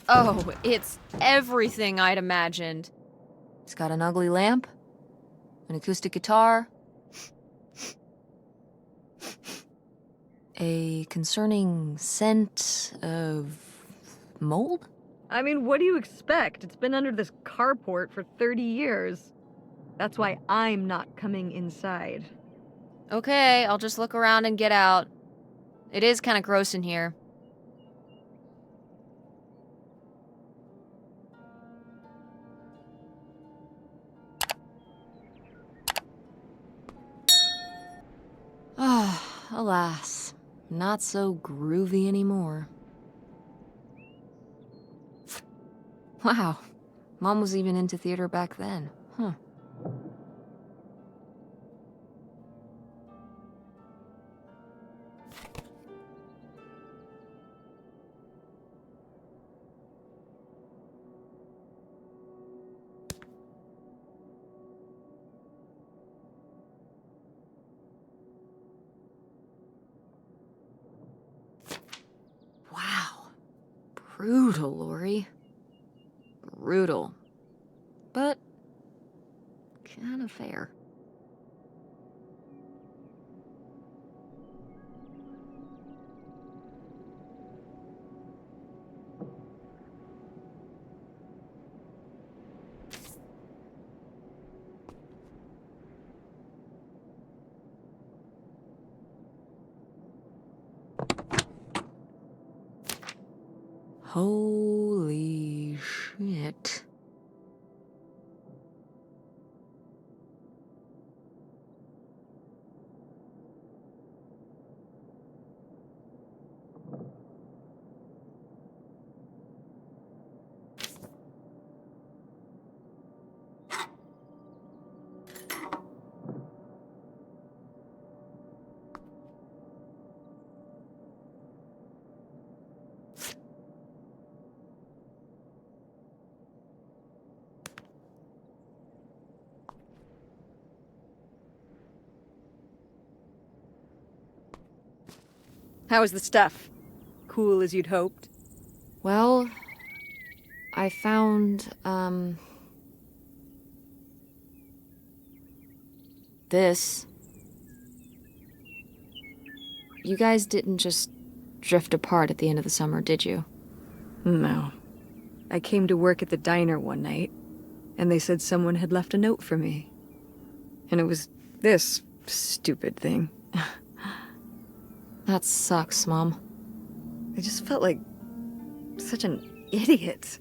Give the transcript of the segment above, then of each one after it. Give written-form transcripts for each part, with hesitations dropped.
Oh, it's everything I'd imagined. It's got an ugly lamp, an acoustic guitar, a concerning scent of mold? I mean, what do you expect? It's been under this carport for 30 years. That's why I'm not coming inside. Okay, I'll just look around and get out. It is kind of gross in here. Ah, alas, not so groovy anymore. Wow, Mom was even into theater back then, huh? Wow. Brutal, Lori. Brutal. But kind of fair. Holy shit. How was the stuff? Cool as you'd hoped? Well, I found, this. You guys didn't just drift apart at the end of the summer, did you? No. I came to work at the diner one night, and they said someone had left a note for me. And it was this stupid thing. That sucks, Mom. I just felt like such an idiot.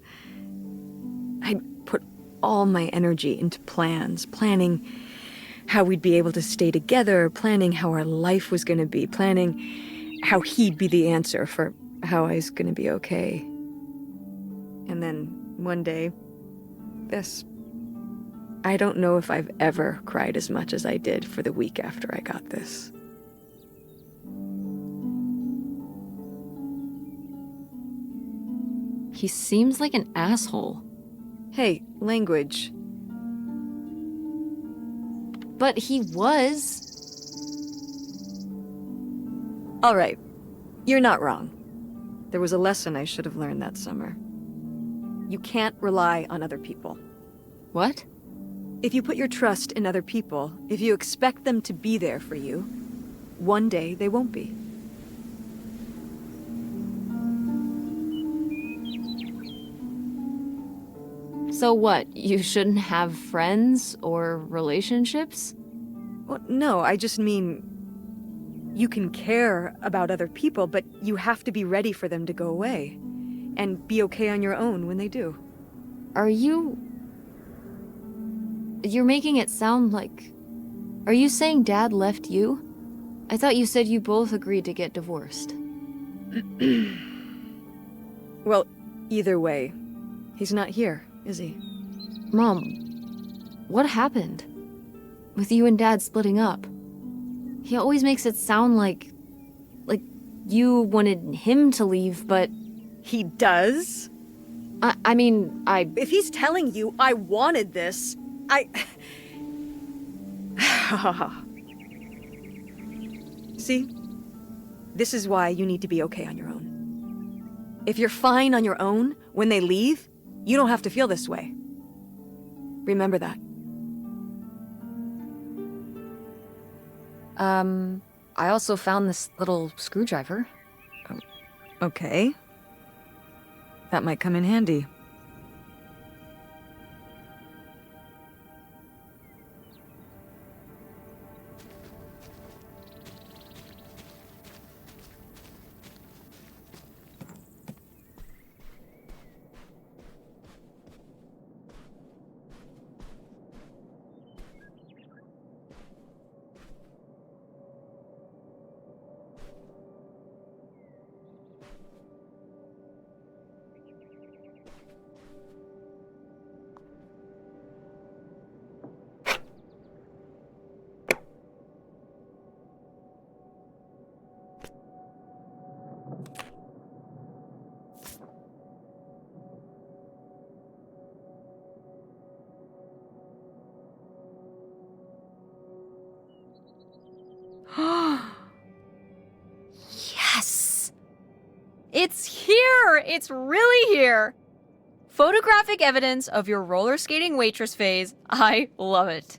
I'd put all my energy into plans, planning how we'd be able to stay together, planning how our life was going to be, planning how he'd be the answer for how I was going to be okay. And then one day, this. I don't know if I've ever cried as much as I did for the week after I got this. He seems like an asshole. Hey, language. But he was. All right, you're not wrong. There was a lesson I should have learned that summer. You can't rely on other people. What? If you put your trust in other people, if you expect them to be there for you, one day they won't be. So what, you shouldn't have friends or relationships? Well, no, I just mean you can care about other people, but you have to be ready for them to go away and be okay on your own when they do. Are you... You're making it sound like... Are you saying Dad left you? I thought you said you both agreed to get divorced. Well, either way, he's not here, is he? Mom, what happened? With you and Dad splitting up? He always makes it sound like you wanted him to leave, but... He does? I mean, If he's telling you I wanted this, See? This is why you need to be okay on your own. If you're fine on your own, when they leave, you don't have to feel this way. Remember that. I also found this little screwdriver. Okay. That might come in handy. Yes! It's here! It's really here! Photographic evidence of your roller skating waitress phase. I love it.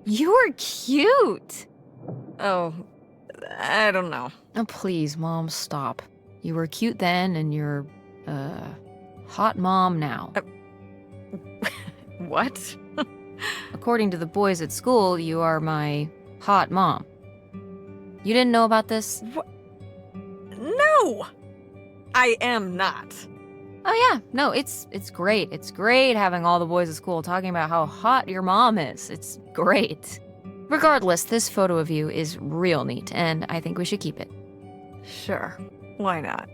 You're cute! Oh, I don't know. Oh, please, Mom, stop. You were cute then, and you're, hot mom now. What? According to the boys at school, you are my hot mom. You didn't know about this? No! I am not. Oh yeah, no, it's great. It's great having all the boys at school talking about how hot your mom is. It's great. Regardless, this photo of you is real neat, and I think we should keep it. Sure. Why not?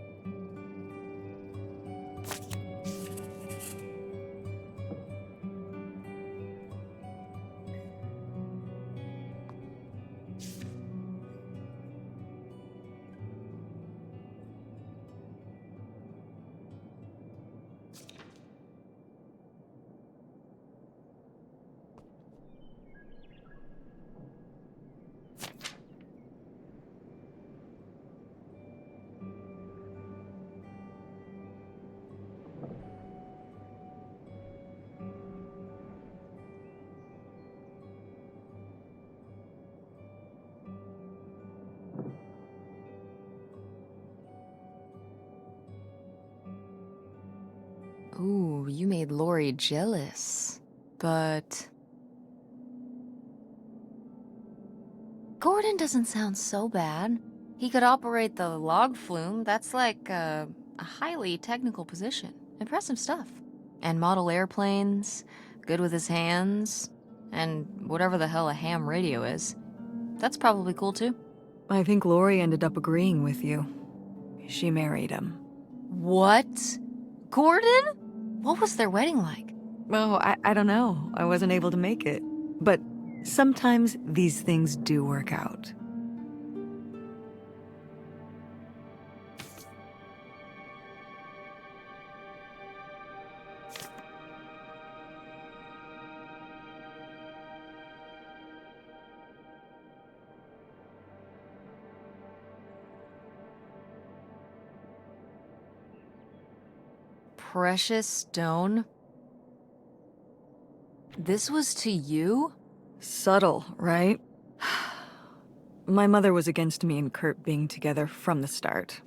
Ooh, you made Lori jealous. But Gordon doesn't sound so bad. He could operate the log flume. That's like a highly technical position. Impressive stuff. And model airplanes, good with his hands, and whatever the hell a ham radio is. That's probably cool too. I think Lori ended up agreeing with you. She married him. What? Gordon? What was their wedding like? Oh, I don't know. I wasn't able to make it. But sometimes these things do work out. Precious stone? This was to you? Subtle, right? My mother was against me and Kurt being together from the start.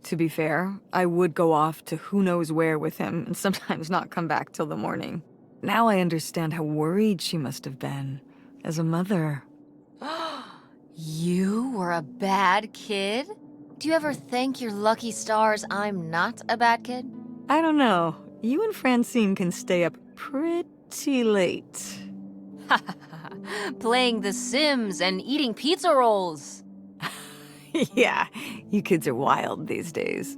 To be fair, I would go off to who knows where with him and sometimes not come back till the morning. Now I understand how worried she must have been as a mother. You were a bad kid? Do you ever thank your lucky stars I'm not a bad kid? I don't know. You and Francine can stay up pretty late. Playing The Sims and eating pizza rolls. Yeah, you kids are wild these days.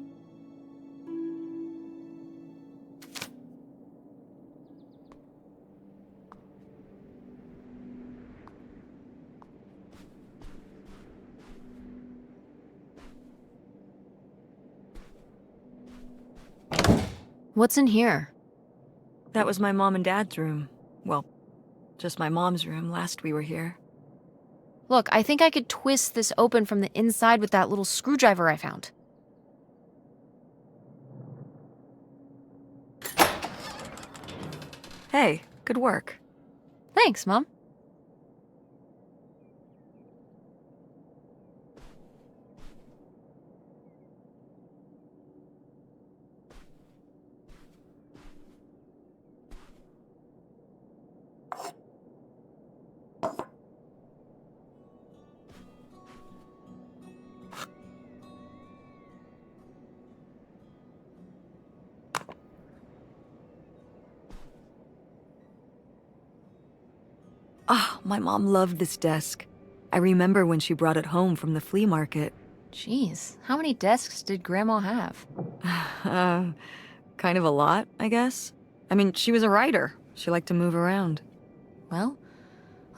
What's in here? That was my mom and dad's room. Well, just my mom's room last we were here. Look, I think I could twist this open from the inside with that little screwdriver I found. Hey, good work. Thanks, Mom. Ah, my mom loved this desk. I remember when she brought it home from the flea market. Jeez, how many desks did Grandma have? Kind of a lot, I guess. I mean, she was a writer. She liked to move around. Well,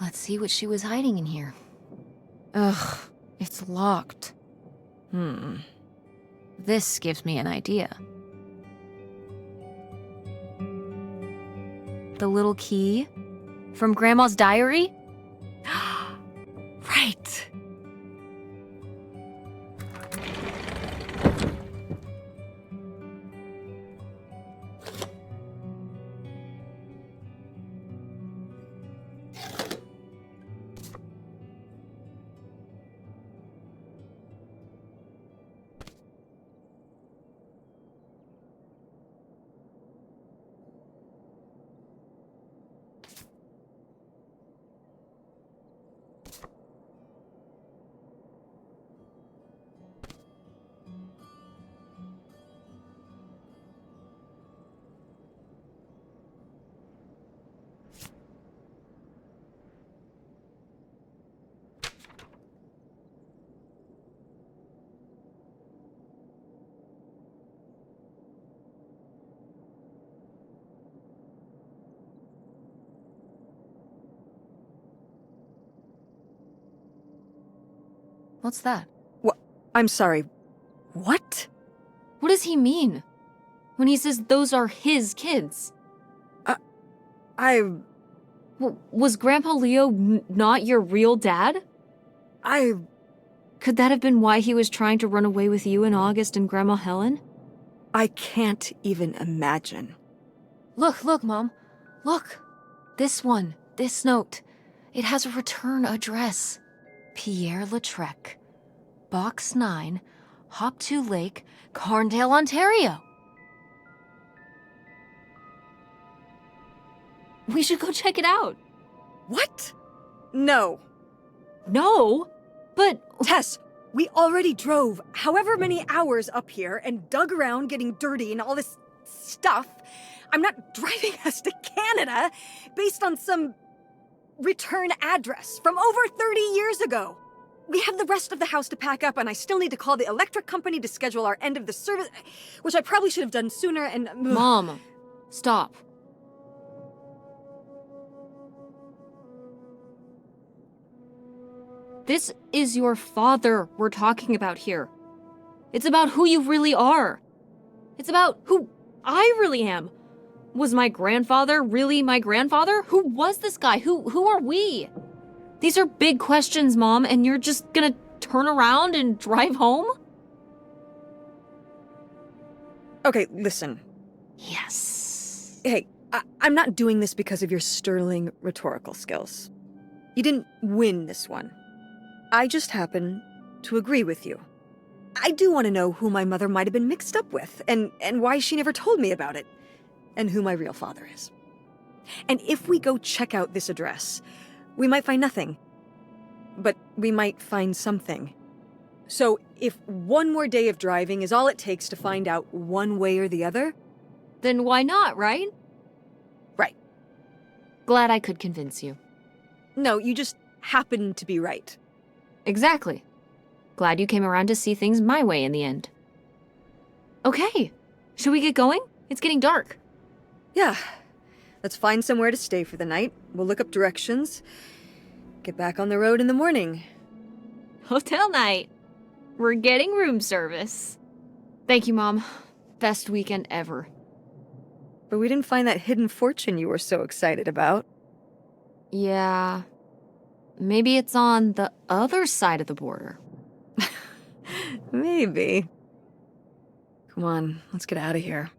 let's see what she was hiding in here. Ugh, it's locked. This gives me an idea. The little key? From Grandma's diary? Right. What's that? What? I'm sorry. What? What does he mean? When he says those are his kids? Was Grandpa Leo not your real dad? Could that have been why he was trying to run away with you in August and Grandma Helen? I can't even imagine. Look, Mom. Look. This one. This note. It has a return address. Pierre Lautrec. Box 9, Hop to Lake, Carndale, Ontario. We should go check it out. What? No. No? But... Tess, we already drove however many hours up here and dug around getting dirty and all this stuff. I'm not driving us to Canada based on some return address from over 30 years ago. We have the rest of the house to pack up, and I still need to call the electric company to schedule our end of the service, which I probably should have done sooner, and... Mom, stop. This is your father we're talking about here. It's about who you really are. It's about who I really am. Was my grandfather really my grandfather? Who was this guy? Who are we? These are big questions, Mom, and you're just gonna turn around and drive home? Okay, listen. Yes. Hey, I'm not doing this because of your sterling rhetorical skills. You didn't win this one. I just happen to agree with you. I do want to know who my mother might have been mixed up with, and why she never told me about it, and who my real father is. And if we go check out this address, we might find nothing, but we might find something. So if one more day of driving is all it takes to find out one way or the other... Then why not, right? Right. Glad I could convince you. No, you just happen to be right. Exactly. Glad you came around to see things my way in the end. Okay, should we get going? It's getting dark. Yeah. Let's find somewhere to stay for the night. We'll look up directions. Get back on the road in the morning. Hotel night. We're getting room service. Thank you, Mom. Best weekend ever. But we didn't find that hidden fortune you were so excited about. Yeah. Maybe it's on the other side of the border. Maybe. Come on, let's get out of here.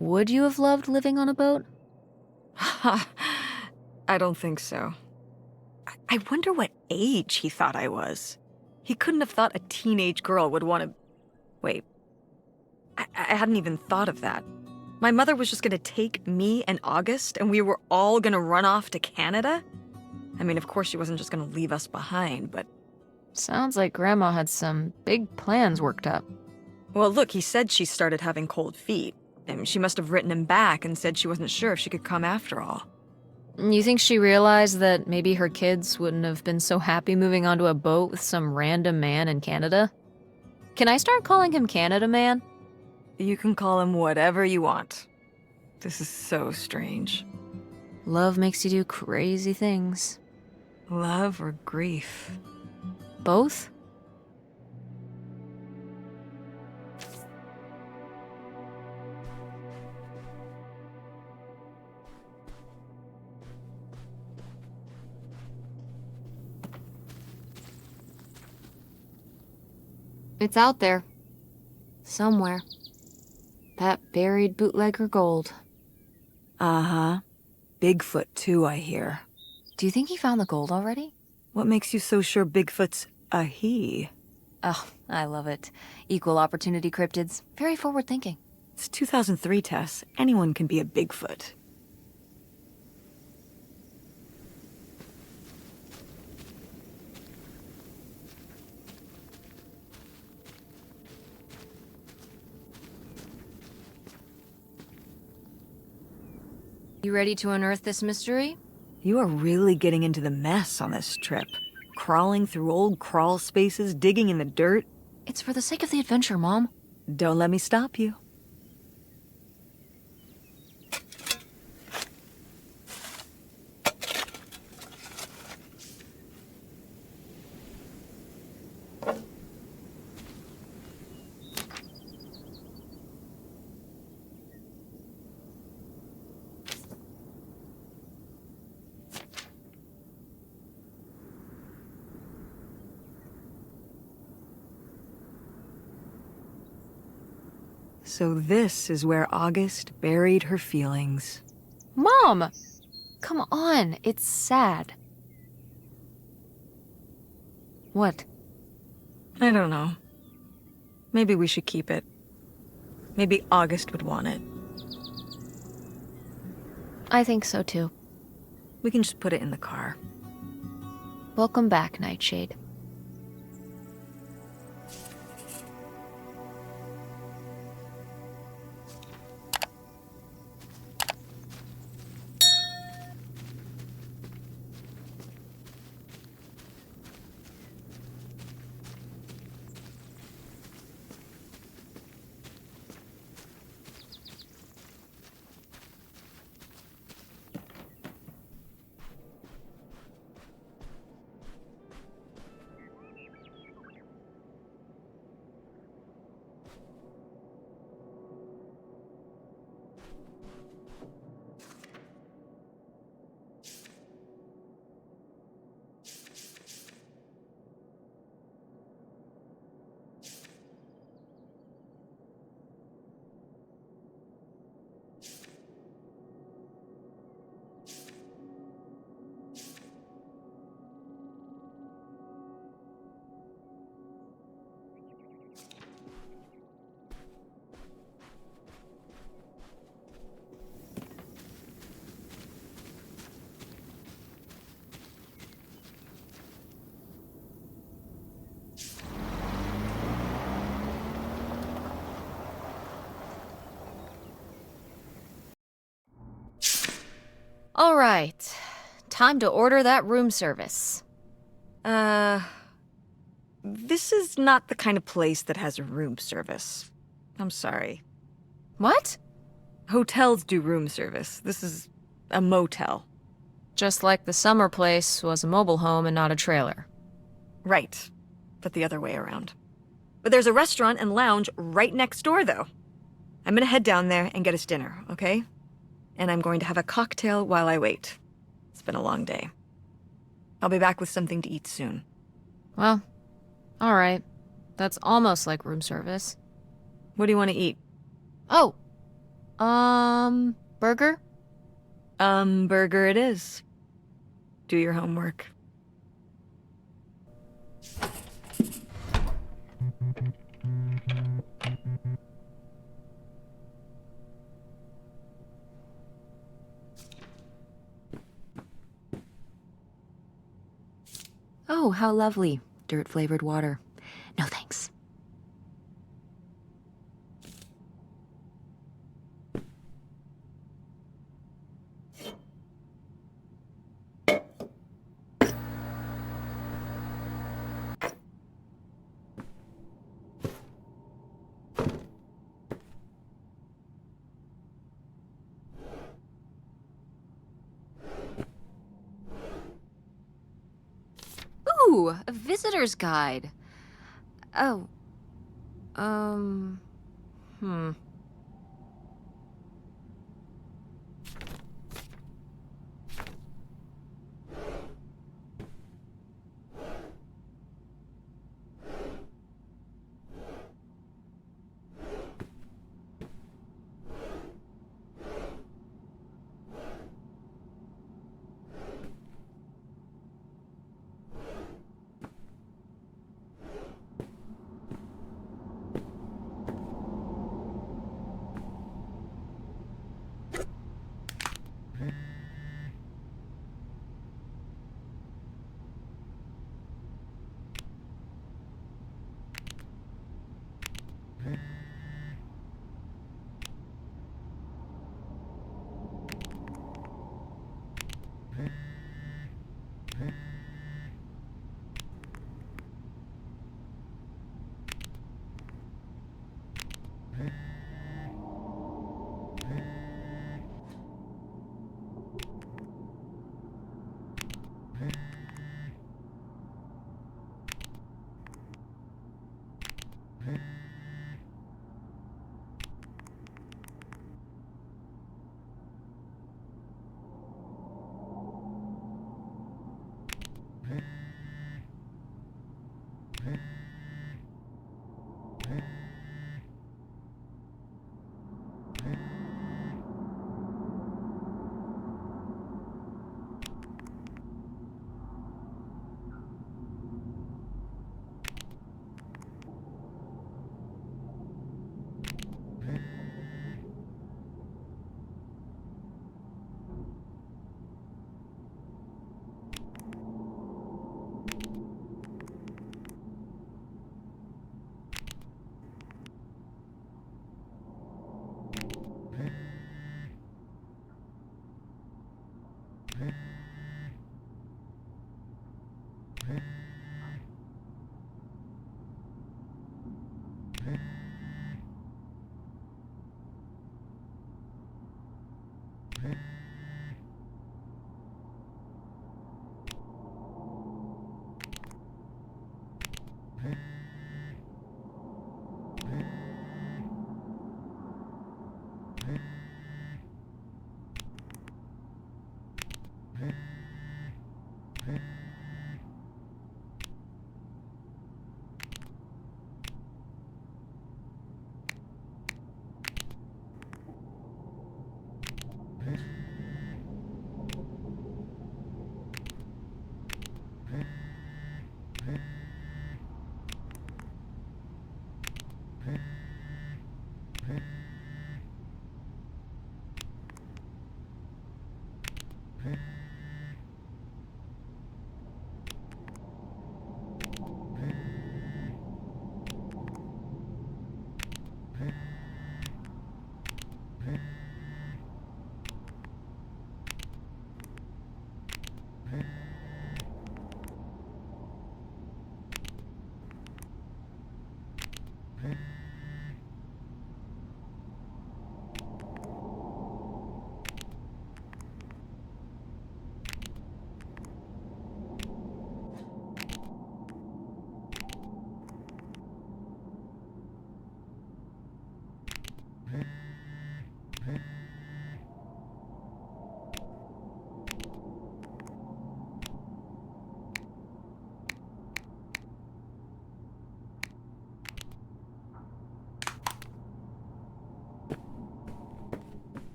Would you have loved living on a boat? I don't think so. I wonder what age he thought I was. He couldn't have thought a teenage girl would want to... Wait. I hadn't even thought of that. My mother was just gonna take me and August, and we were all gonna run off to Canada? I mean, of course she wasn't just gonna leave us behind, but... Sounds like Grandma had some big plans worked up. Well, look, he said she started having cold feet. And she must have written him back and said she wasn't sure if she could come after all. You think she realized that maybe her kids wouldn't have been so happy moving onto a boat with some random man in Canada? Can I start calling him Canada Man? You can call him whatever you want. This is so strange. Love makes you do crazy things. Love or grief? Both? It's out there. Somewhere. That buried bootlegger gold. Uh-huh. Bigfoot, too, I hear. Do you think he found the gold already? What makes you so sure Bigfoot's a he? Oh, I love it. Equal opportunity cryptids. Very forward thinking. It's 2003, Tess. Anyone can be a Bigfoot. You ready to unearth this mystery? You are really getting into the mess on this trip. Crawling through old crawl spaces, digging in the dirt. It's for the sake of the adventure, Mom. Don't let me stop you. So this is where August buried her feelings. Mom! Come on, it's sad. What? I don't know. Maybe we should keep it. Maybe August would want it. I think so too. We can just put it in the car. Welcome back, Nightshade. All right. Time to order that room service. This is not the kind of place that has room service. I'm sorry. What? Hotels do room service. This is a motel. Just like the summer place was a mobile home and not a trailer. Right. But the other way around. But there's a restaurant and lounge right next door, though. I'm gonna head down there and get us dinner, okay? And I'm going to have a cocktail while I wait. It's been a long day. I'll be back with something to eat soon. Well, all right. That's almost like room service. What do you want to eat? Oh, burger? Burger it is. Do your homework. Oh, how lovely. Dirt-flavored water. No thanks. Ooh, a visitor's guide. Oh. Hmm.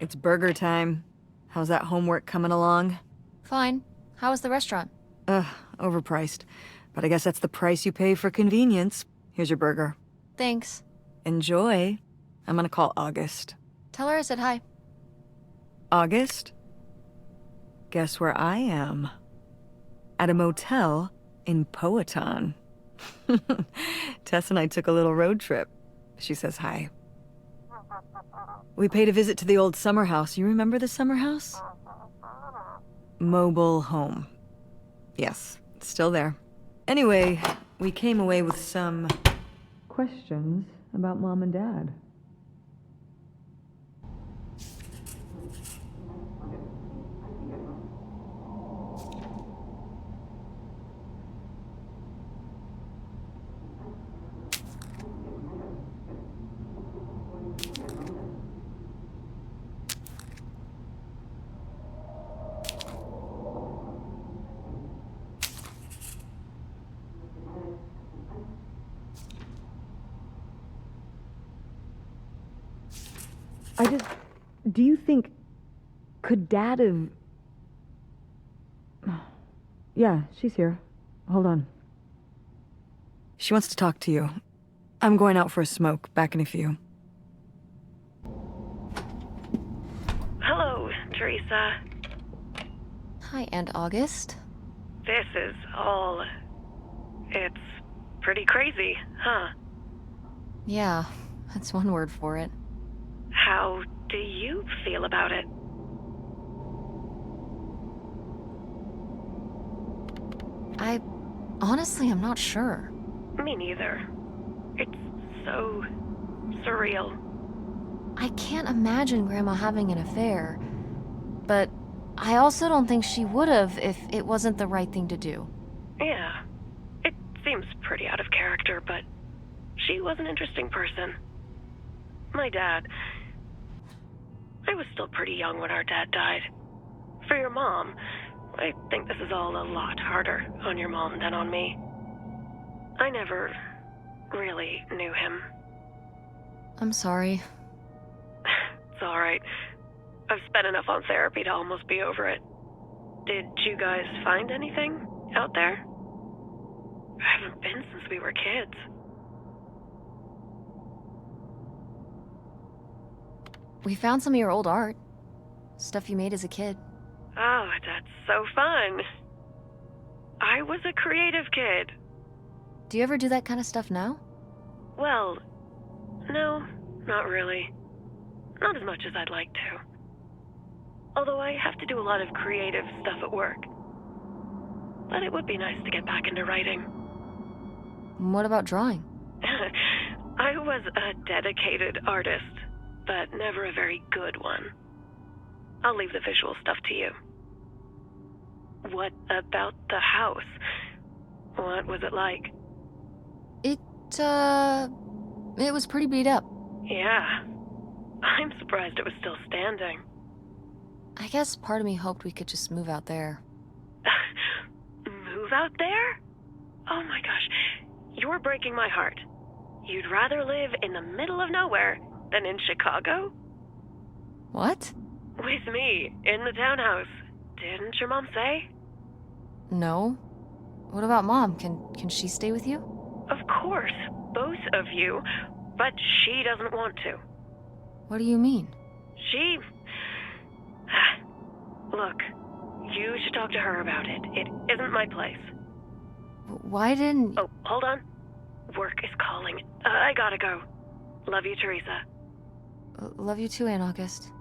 It's burger time. How's that homework coming along? Fine. How was the restaurant? Ugh, overpriced. But I guess that's the price you pay for convenience. Here's your burger. Thanks. Enjoy. I'm gonna call August. Tell her I said hi. August? Guess where I am? At a motel in Powhatan. Tess and I took a little road trip. She says hi. We paid a visit to the old summer house. You remember the summer house? Mobile home. Yes, it's still there. Anyway, we came away with some questions about Mom and Dad. Do you think, could Dad have... Yeah, she's here. Hold on. She wants to talk to you. I'm going out for a smoke. Back in a few. Hello, Teresa. Hi, Aunt August. This is all... It's pretty crazy, huh? Yeah, that's one word for it. How do you feel about it? Honestly, I'm not sure. Me neither. It's so surreal. I can't imagine Grandma having an affair, but I also don't think she would have if it wasn't the right thing to do. Yeah, it seems pretty out of character, but she was an interesting person. My dad... I was still pretty young when our dad died. For your mom, I think this is all a lot harder on your mom than on me. I never really knew him. I'm sorry. It's alright. I've spent enough on therapy to almost be over it. Did you guys find anything out there? I haven't been since we were kids. We found some of your old art. Stuff you made as a kid. Oh, that's so fun. I was a creative kid. Do you ever do that kind of stuff now? Well, no, not really. Not as much as I'd like to. Although I have to do a lot of creative stuff at work. But it would be nice to get back into writing. What about drawing? I was a dedicated artist, but never a very good one. I'll leave the visual stuff to you. What about the house? What was it like? It was pretty beat up. Yeah. I'm surprised it was still standing. I guess part of me hoped we could just move out there. Move out there? Oh my gosh, you're breaking my heart. You'd rather live in the middle of nowhere than in Chicago? What? With me, in the townhouse. Didn't your mom say? No. What about Mom? Can she stay with you? Of course, both of you, but she doesn't want to. What do you mean? She... Look, you should talk to her about it. It isn't my place. Why didn't... Oh, hold on. Work is calling. I gotta go. Love you, Teresa. Love you too, Aunt August.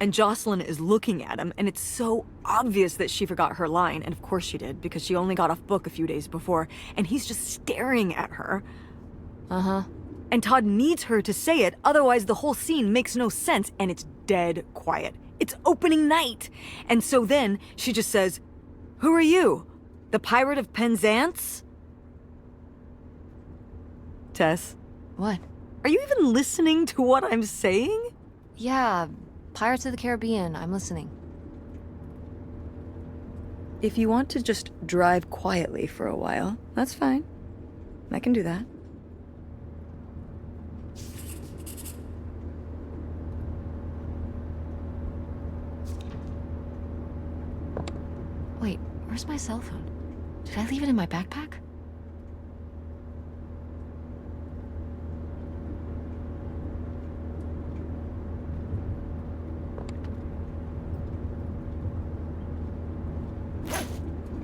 And Jocelyn is looking at him, and it's so obvious that she forgot her line, and of course she did, because she only got off book a few days before, and he's just staring at her. Uh-huh. And Todd needs her to say it, otherwise the whole scene makes no sense, and it's dead quiet. It's opening night! And so then, she just says, "Who are you? The Pirate of Penzance?" Tess, What? are you even listening to what I'm saying? Yeah, Pirates of the Caribbean. I'm listening. If you want to just drive quietly for a while, that's fine. I can do that. Wait, where's my cell phone? Did I leave it in my backpack?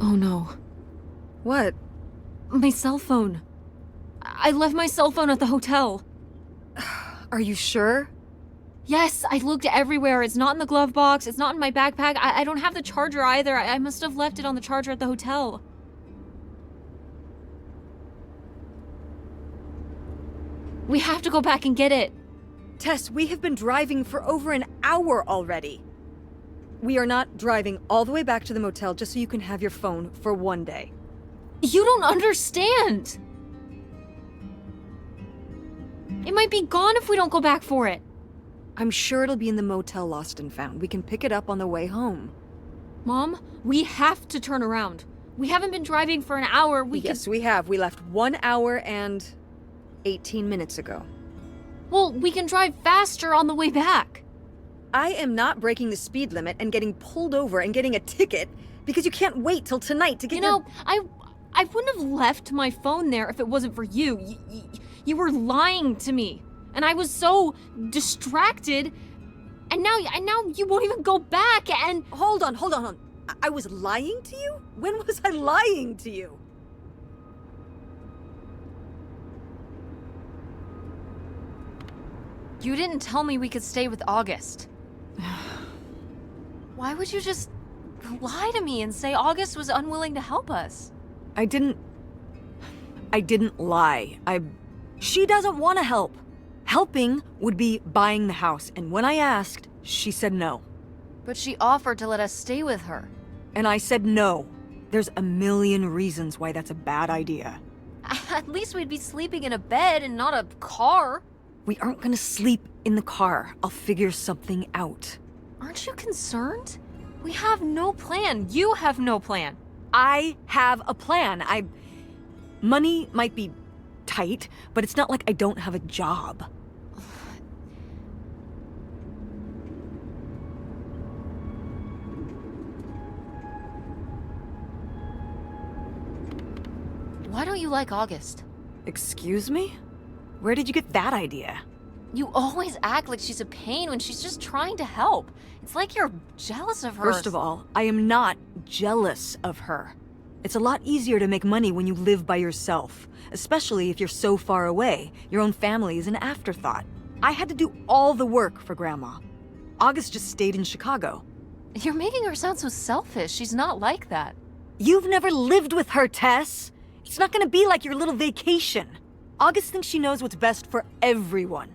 Oh no. What? My cell phone. I left my cell phone at the hotel. Are you sure? Yes, I looked everywhere. It's not in the glove box. It's not in my backpack. I don't have the charger either. I must have left it on the charger at the hotel. We have to go back and get it. Tess, we have been driving for over an hour already. We are not driving all the way back to the motel just so you can have your phone for one day. You don't understand. It might be gone if we don't go back for it. I'm sure it'll be in the motel lost and found. We can pick it up on the way home. Mom, we have to turn around. We haven't been driving for an hour. Yes, we have. We left 1 hour and 18 minutes ago. Well, we can drive faster on the way back. I am not breaking the speed limit and getting pulled over and getting a ticket because you can't wait till tonight to get I wouldn't have left my phone there if it wasn't for you. You were lying to me. And I was so distracted. And now you won't even go back and... Hold on. I was lying to you? When was I lying to you? You didn't tell me we could stay with August. Why would you just lie to me and say August was unwilling to help us? I didn't lie. She doesn't want to help. Helping would be buying the house, and when I asked, she said no. But she offered to let us stay with her. And I said no. There's a million reasons why that's a bad idea. At least we'd be sleeping in a bed and not a car. We aren't gonna sleep in the car. I'll figure something out. Aren't you concerned? We have no plan. You have no plan. I have a plan. Money might be tight, but it's not like I don't have a job. Why don't you like August? Excuse me? Where did you get that idea? You always act like she's a pain when she's just trying to help. It's like you're jealous of her. First of all, I am not jealous of her. It's a lot easier to make money when you live by yourself, especially if you're so far away. Your own family is an afterthought. I had to do all the work for Grandma. August just stayed in Chicago. You're making her sound so selfish. She's not like that. You've never lived with her, Tess. It's not gonna be like your little vacation. August thinks she knows what's best for everyone.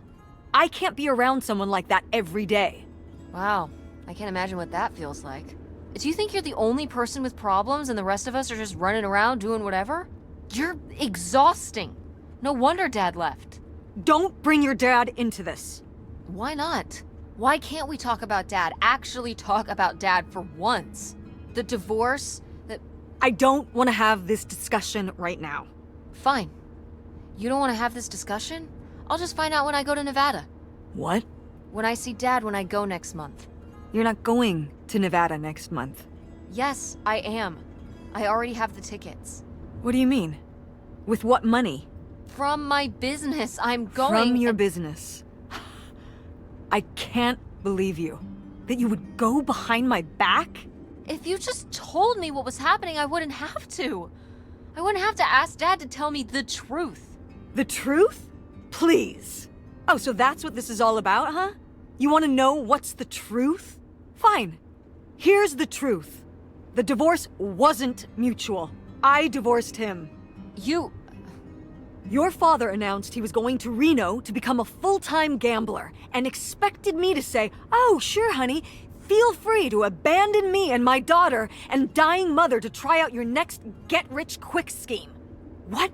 I can't be around someone like that every day. Wow, I can't imagine what that feels like. Do you think you're the only person with problems and the rest of us are just running around doing whatever? You're exhausting. No wonder Dad left. Don't bring your dad into this. Why not? Why can't we talk about Dad? Actually talk about Dad for once? The divorce, I don't want to have this discussion right now. Fine. You don't want to have this discussion? I'll just find out when I go to Nevada. What? When I see Dad when I go next month. You're not going to Nevada next month. Yes, I am. I already have the tickets. What do you mean? With what money? From my business, I'm going... From your business. I can't believe you. That you would go behind my back? If you just told me what was happening, I wouldn't have to. I wouldn't have to ask Dad to tell me the truth. The truth? Please. Oh, so that's what this is all about, huh? You want to know what's the truth? Fine. Here's the truth. The divorce wasn't mutual. I divorced him. Your father announced he was going to Reno to become a full-time gambler and expected me to say, "Oh, sure, honey. Feel free to abandon me and my daughter and dying mother to try out your next get-rich-quick scheme." What?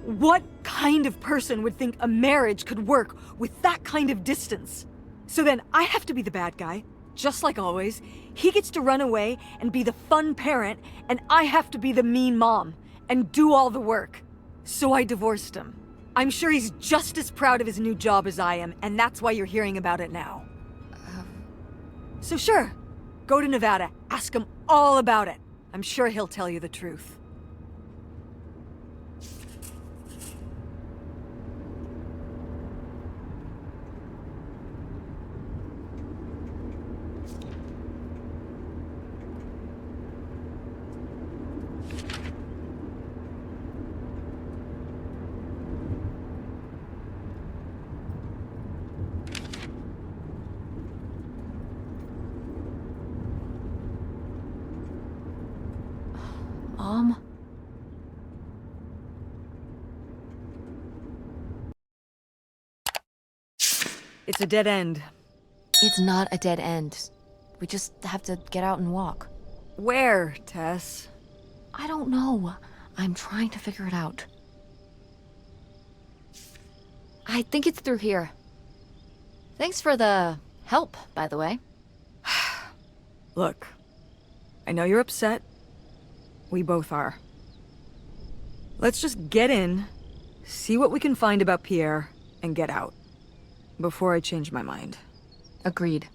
What kind of person would think a marriage could work with that kind of distance? So then I have to be the bad guy, just like always. He gets to run away and be the fun parent, and I have to be the mean mom and do all the work. So I divorced him. I'm sure he's just as proud of his new job as I am, and that's why you're hearing about it now. So sure, go to Nevada, ask him all about it. I'm sure he'll tell you the truth. Mom? It's a dead end. It's not a dead end. We just have to get out and walk. Where, Tess? I don't know. I'm trying to figure it out. I think it's through here. Thanks for the help, by the way. Look, I know you're upset. We both are. Let's just get in, see what we can find about Pierre, and get out. Before I change my mind. Agreed.